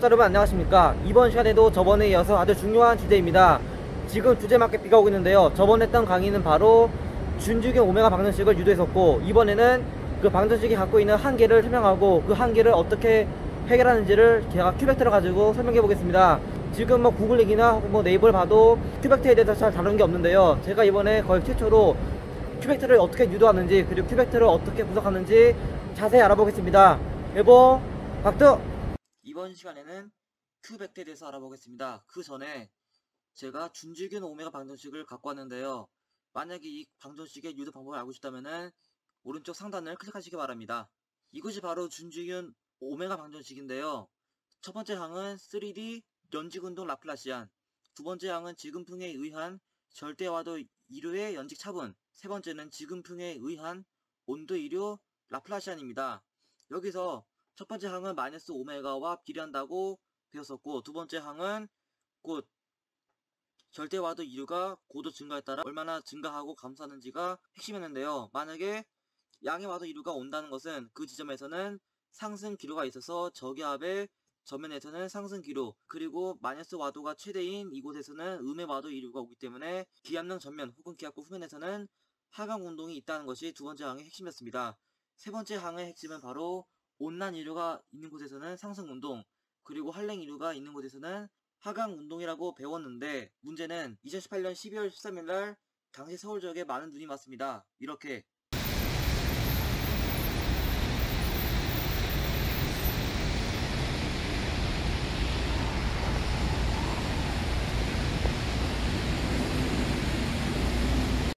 구독자 여러분 안녕하십니까. 이번 시간에도 저번에 이어서 아주 중요한 주제입니다. 지금 주제 맞게 비가 오고 있는데요. 저번에 했던 강의는 바로 준주경 오메가 방정식을 유도했었고, 이번에는 그 방정식이 갖고 있는 한계를 설명하고 그 한계를 어떻게 해결하는지를 제가 큐벡터를 가지고 설명해 보겠습니다. 지금 뭐 구글링이나 혹은 뭐 네이버를 봐도 큐벡터에 대해서 잘 다루는 게 없는데요. 제가 이번에 거의 최초로 큐벡터를 어떻게 유도하는지, 그리고 큐벡터를 어떻게 분석하는지 자세히 알아보겠습니다. 여보 박두! 이번 시간에는 큐벡터에 대해서 알아보겠습니다. 그 전에 제가 준주균 오메가 방정식을 갖고 왔는데요. 만약에 이 방정식의 유도 방법을 알고 싶다면 오른쪽 상단을 클릭하시기 바랍니다. 이것이 바로 준주균 오메가 방정식인데요. 첫 번째 항은 3D 연직운동 라플라시안, 두 번째 항은 지금풍에 의한 절대와도 이류의 연직 차분, 세 번째는 지금풍에 의한 온도 이류 라플라시안입니다. 여기서 첫 번째 항은 마이너스 오메가와 비례한다고 배웠었고, 두 번째 항은 곧 절대와도 이류가 고도 증가에 따라 얼마나 증가하고 감소하는지가 핵심이었는데요. 만약에 양의 와도 이류가 온다는 것은 그 지점에서는 상승 기류가 있어서 저기압의 전면에서는 상승 기류, 그리고 마이너스 와도가 최대인 이곳에서는 음의 와도 이류가 오기 때문에 기압능 전면 혹은 기압구 후면에서는 하강 운동이 있다는 것이 두 번째 항의 핵심이었습니다. 세 번째 항의 핵심은 바로 온난 이류가 있는 곳에서는 상승 운동, 그리고 한랭 이류가 있는 곳에서는 하강 운동이라고 배웠는데, 문제는 2018년 12월 13일날 당시 서울 지역에 많은 눈이 왔습니다. 이렇게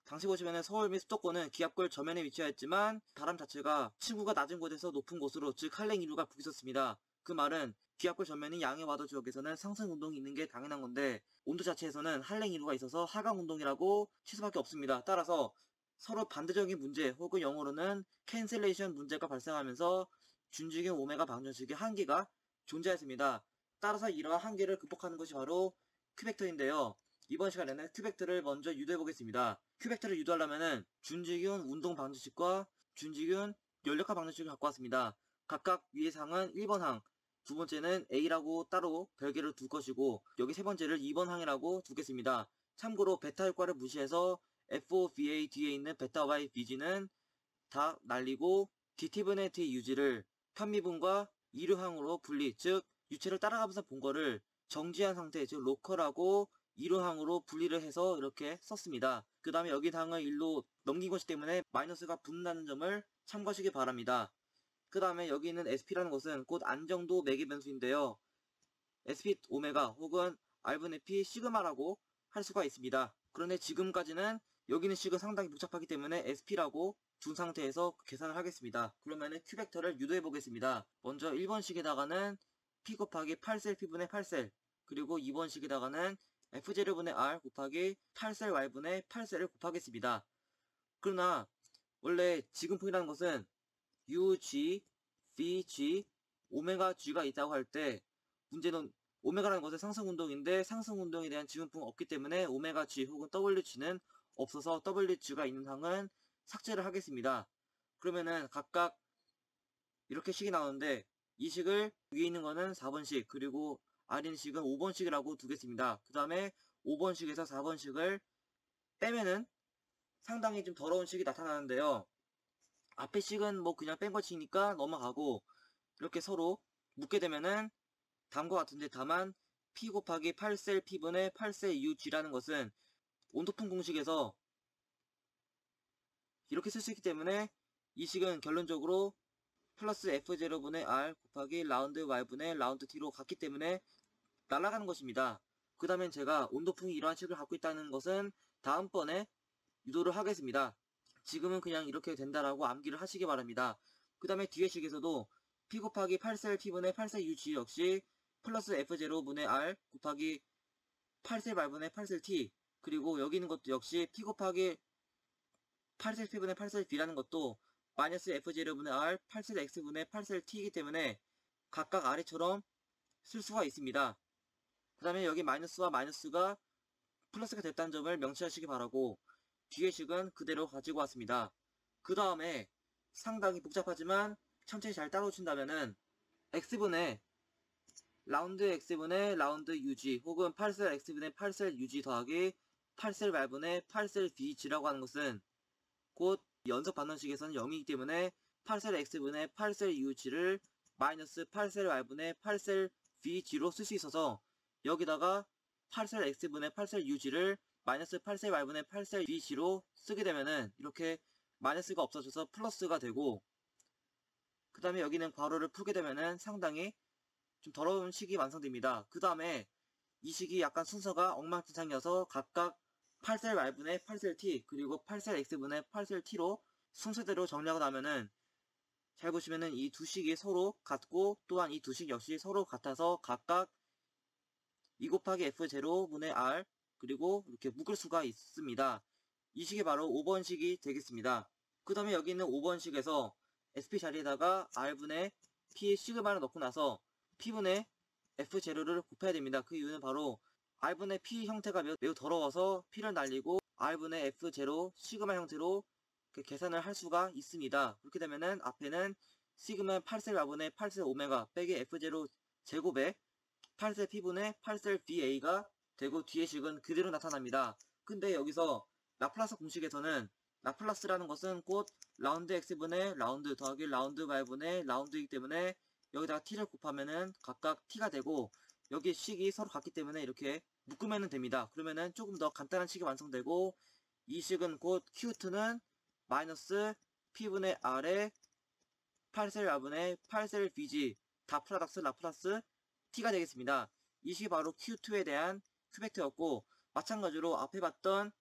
당시 보시면 서울 및 수도권은 기압골 저면에 위치하였지만 바람 자체가 층구가 낮은 곳에서 높은 곳으로, 즉 한랭 이류가 불고 있었습니다. 그 말은 기압골 전면인 양의 와도 지역에서는 상승 운동이 있는 게 당연한 건데, 온도 자체에서는 한랭 이류가 있어서 하강 운동이라고 칠 수밖에 없습니다. 따라서 서로 반대적인 문제, 혹은 영어로는 캔슬레이션 문제가 발생하면서 준주경 오메가 방정식의 한계가 존재했습니다. 따라서 이러한 한계를 극복하는 것이 바로 큐벡터인데요. 이번 시간에는 큐벡터를 먼저 유도해 보겠습니다. 큐벡터를 유도하려면 준주균 운동 방정식과 준주균 연력화 방정식을 갖고 왔습니다. 각각 위의 항은 1번 항, 두 번째는 A라고 따로 별개로 둘 것이고, 여기 세 번째를 2번 항이라고 두겠습니다. 참고로 베타 효과를 무시해서 FOVA 뒤에 있는 베타 Y BG는 다 날리고 DT분의 T 유지를 편미분과 이류항으로 분리, 즉 유체를 따라가면서 본 거를 정지한 상태, 즉 로컬하고 이류항으로 분리를 해서 이렇게 썼습니다. 그 다음에 여기 항을 1로 넘긴 것이기 때문에 마이너스가 붙는다는 점을 참고하시기 바랍니다. 그 다음에 여기 있는 SP라는 것은 곧 안정도 매개 변수인데요. SP 오메가 혹은 R분의 P 시그마라고 할 수가 있습니다. 그런데 지금까지는 여기는 식은 상당히 복잡하기 때문에 SP라고 둔 상태에서 계산을 하겠습니다. 그러면은 큐벡터를 유도해 보겠습니다. 먼저 1번식에다가는 P 곱하기 8셀 P분의 8셀, 그리고 2번식에다가는 F0분의 R 곱하기 8셀 Y분의 8셀을 곱하겠습니다. 그러나 원래 지금풍이라는 것은 UG, VG, 오메가 G가 있다고 할 때, 문제는 오메가라는 것은 상승운동인데 상승운동에 대한 지분풍은 없기 때문에 오메가 G 혹은 WG는 없어서 WG가 있는 항은 삭제를 하겠습니다. 그러면은 각각 이렇게 식이 나오는데, 이 식을 위에 있는 거는 4번식, 그리고 아래 있는 식은 5번식이라고 두겠습니다. 그 다음에 5번식에서 4번식을 빼면은 상당히 좀 더러운 식이 나타나는데요. 앞에 식은 뭐 그냥 뺀 것이니까 넘어가고, 이렇게 서로 묶게 되면은 다음과 같은데, 다만 P 곱하기 8셀 P분의 8셀 UG라는 것은 온도풍 공식에서 이렇게 쓸 수 있기 때문에 이 식은 결론적으로 플러스 F0분의 R 곱하기 라운드 Y분의 라운드 T로 갔기 때문에 날아가는 것입니다. 그 다음엔 제가 온도풍이 이러한 식을 갖고 있다는 것은 다음번에 유도를 하겠습니다. 지금은 그냥 이렇게 된다라고 암기를 하시기 바랍니다. 그 다음에 뒤에 식에서도 P 곱하기 8셀 P분의 8셀 UG 역시 플러스 F0분의 R 곱하기 8셀 R분의 8셀 T, 그리고 여기 있는 것도 역시 P 곱하기 8셀 P분의 8셀 B라는 것도 마이너스 F0분의 R 8셀 X분의 8셀 T이기 때문에 각각 아래처럼 쓸 수가 있습니다. 그 다음에 여기 마이너스와 마이너스가 플러스가 됐다는 점을 명시하시기 바라고, 뒤의 식은 그대로 가지고 왔습니다. 그 다음에 상당히 복잡하지만 천천히 잘 따라오신다면은 X분의 라운드 x분의 라운드 ug 혹은 8셀 x분의 8셀 ug 더하기 8셀 말분의 8셀 vg라고 하는 것은 곧 연속 반원식에서는 0이기 때문에 8셀 x분의 8셀 ug를 마이너스 8셀 y분의 8셀 vg로 쓸 수 있어서 여기다가 8셀 x분의 8셀 ug를 마이너스 8셀 y분의 8셀 vg로 쓰게 되면은 이렇게 마이너스가 없어져서 플러스가 되고, 그 다음에 여기는 괄호를 풀게 되면은 상당히 좀 더러운 식이 완성됩니다. 그 다음에 이 식이 약간 순서가 엉망진창이어서 각각 8셀 y분의 8셀 t 그리고 8셀 x분의 8셀 t로 순서대로 정리하고 나면은 잘 보시면은 이 두 식이 서로 같고, 또한 이 두 식 역시 서로 같아서 각각 2 곱하기 f0분의 r 그리고 이렇게 묶을 수가 있습니다. 이 식이 바로 5번 식이 되겠습니다. 그 다음에 여기 있는 5번 식에서 sp 자리에다가 r분의 p 시그마를 넣고 나서 p분의 f0를 곱해야 됩니다. 그 이유는 바로 r분의 p 형태가 매우 더러워서 p를 날리고 r분의 f0 시그마 형태로 계산을 할 수가 있습니다. 그렇게 되면은 앞에는 시그마 8셀 r분의 8셀 오메가 빼기 f0 제곱에 8셀 p분의 8셀 va가 되고 뒤의 식은 그대로 나타납니다. 근데 여기서 라플라스 공식에서는 라플라스라는 것은 곧 라운드 x분의 라운드 더하기 라운드 y분의 라운드이기 때문에 여기다가 t를 곱하면은 각각 t가 되고, 여기 식이 서로 같기 때문에 이렇게 묶으면 됩니다. 그러면은 조금 더 간단한 식이 완성되고, 이 식은 곧 q2는 마이너스 p분의 r에 8셀 r분의 8셀 vg 다 프로덕스 라플라스 t가 되겠습니다. 이 식이 바로 q2에 대한 큐벡터였고, 마찬가지로 앞에 봤던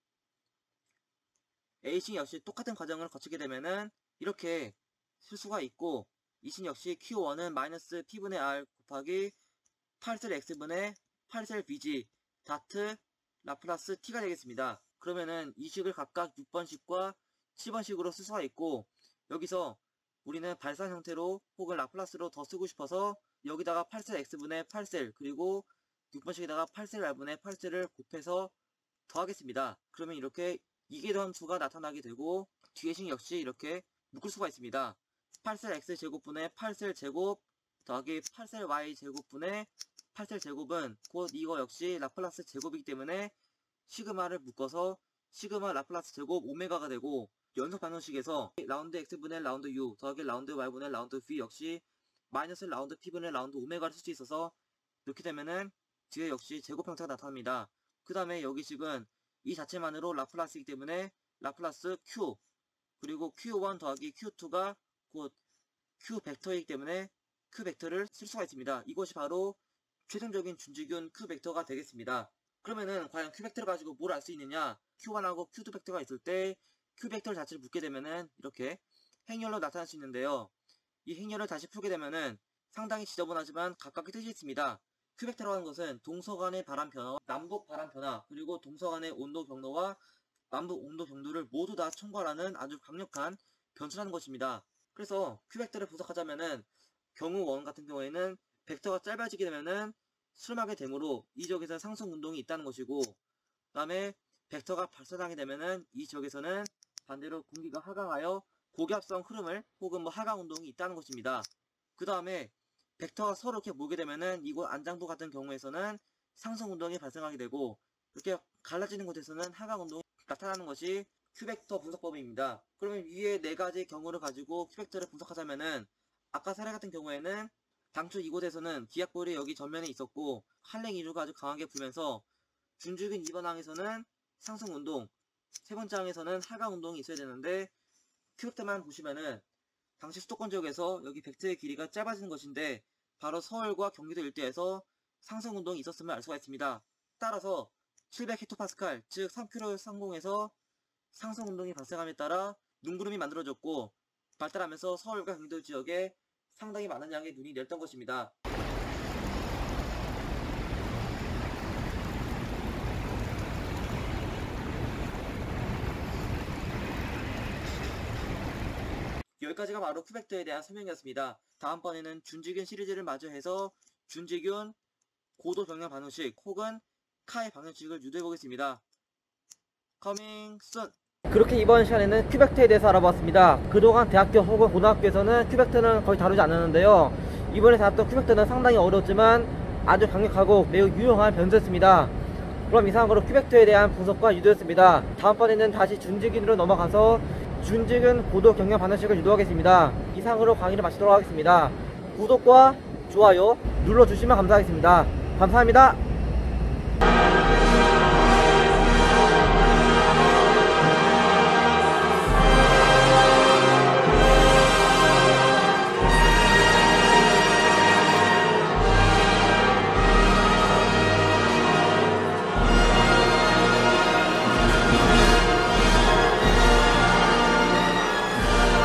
A식 역시 똑같은 과정을 거치게 되면은 이렇게 쓸 수가 있고, 이 식 역시 Q1은 마이너스 P분의 R 곱하기 8셀 X분의 8셀 VG 다트 라플라스 T가 되겠습니다. 그러면은 이 식을 각각 6번식과 7번식으로 쓸 수가 있고, 여기서 우리는 발산 형태로 혹은 라플라스로 더 쓰고 싶어서 여기다가 8셀 X분의 8셀 그리고 6번식에다가 8셀 R분의 8셀을 곱해서 더하겠습니다. 그러면 이렇게 이계도함 수가 나타나게 되고, 뒤의 식 역시 이렇게 묶을 수가 있습니다. 8셀 x제곱분의 8셀 제곱 더하기 8셀 y제곱분의 8셀 제곱은 곧 이거 역시 라플라스 제곱이기 때문에 시그마를 묶어서 시그마 라플라스 제곱 오메가가 되고, 연속 반원식에서 라운드 x분의 라운드 u 더하기 라운드 y분의 라운드 v 역시 마이너스 라운드 p분의 라운드 오메가를 쓸 수 있어서 이렇게 되면은 뒤에 역시 제곱 형태가 나타납니다. 그 다음에 여기 식은 이 자체만으로 라플라스이기 때문에 라플라스 q 그리고 q1 더하기 q2가 곧 q 벡터이기 때문에 q 벡터를 쓸 수가 있습니다. 이것이 바로 최종적인 준지균 q 벡터가 되겠습니다. 그러면은 과연 q 벡터를 가지고 뭘 알 수 있느냐? q1하고 q2 벡터가 있을 때 q 벡터 자체를 묶게 되면은 이렇게 행렬로 나타날 수 있는데요. 이 행렬을 다시 풀게 되면은 상당히 지저분하지만 각각의 뜻이 있습니다. q 벡터라고 하는 것은 동서간의 바람 변화, 남북 바람 변화, 그리고 동서간의 온도 경로와 남북 온도 경로를 모두 다 총괄하는 아주 강력한 변수라는 것입니다. 그래서 q 벡터를 분석하자면은 경우 1 같은 경우에는 벡터가 짧아지게 되면은 수렴하게 되므로 이 지역에서 상승 운동이 있다는 것이고, 그 다음에 벡터가 발산하게 되면은 이 지역에서는 반대로 공기가 하강하여 고기압성 흐름을 혹은 하강 운동이 있다는 것입니다. 그 다음에 벡터가 서로 이렇게 모이게 되면은 이곳 안장도 같은 경우에서는 상승 운동이 발생하게 되고, 이렇게 갈라지는 곳에서는 하강 운동이 나타나는 것이 q 벡터 분석법입니다. 그러면 위에 4가지 경우를 가지고 q 벡터를 분석하자면은, 아까 사례 같은 경우에는 당초 이곳에서는 기압골이 여기 전면에 있었고 한랭 이류가 아주 강하게 불면서 준주균 2번 항에서는 상승 운동, 세 번째 항에서는 하강 운동이 있어야 되는데, q 벡터만 보시면은 당시 수도권 지역에서 여기 벡터의 길이가 짧아지는 것인데 바로 서울과 경기도 일대에서 상승 운동이 있었음을 알 수가 있습니다. 따라서 700헥토파스칼 즉 3km 상공에서 상승 운동이 발생함에 따라 눈구름이 만들어졌고, 발달하면서 서울과 경기도 지역에 상당히 많은 양의 눈이 내렸던 것입니다. 여기까지가 바로 q 벡터에 대한 설명이었습니다. 다음번에는 준지균 시리즈를 마저해서 준지균 고도 경량 반응식 혹은 카의 방정식을 유도해 보겠습니다. Coming soon. 그렇게 이번 시간에는 q 벡터에 대해서 알아봤습니다. 그동안 대학교 혹은 고등학교에서는 q 벡터는 거의 다루지 않았는데요. 이번에 다뤘던 q 벡터는 상당히 어려웠지만 아주 강력하고 매우 유용한 변수였습니다. 그럼 이상으로 큐벡터에 대한 분석과 유도였습니다. 다음번에는 다시 준직인으로 넘어가서 준직은 고도 경량 반응식을 유도하겠습니다. 이상으로 강의를 마치도록 하겠습니다. 구독과 좋아요 눌러주시면 감사하겠습니다. 감사합니다.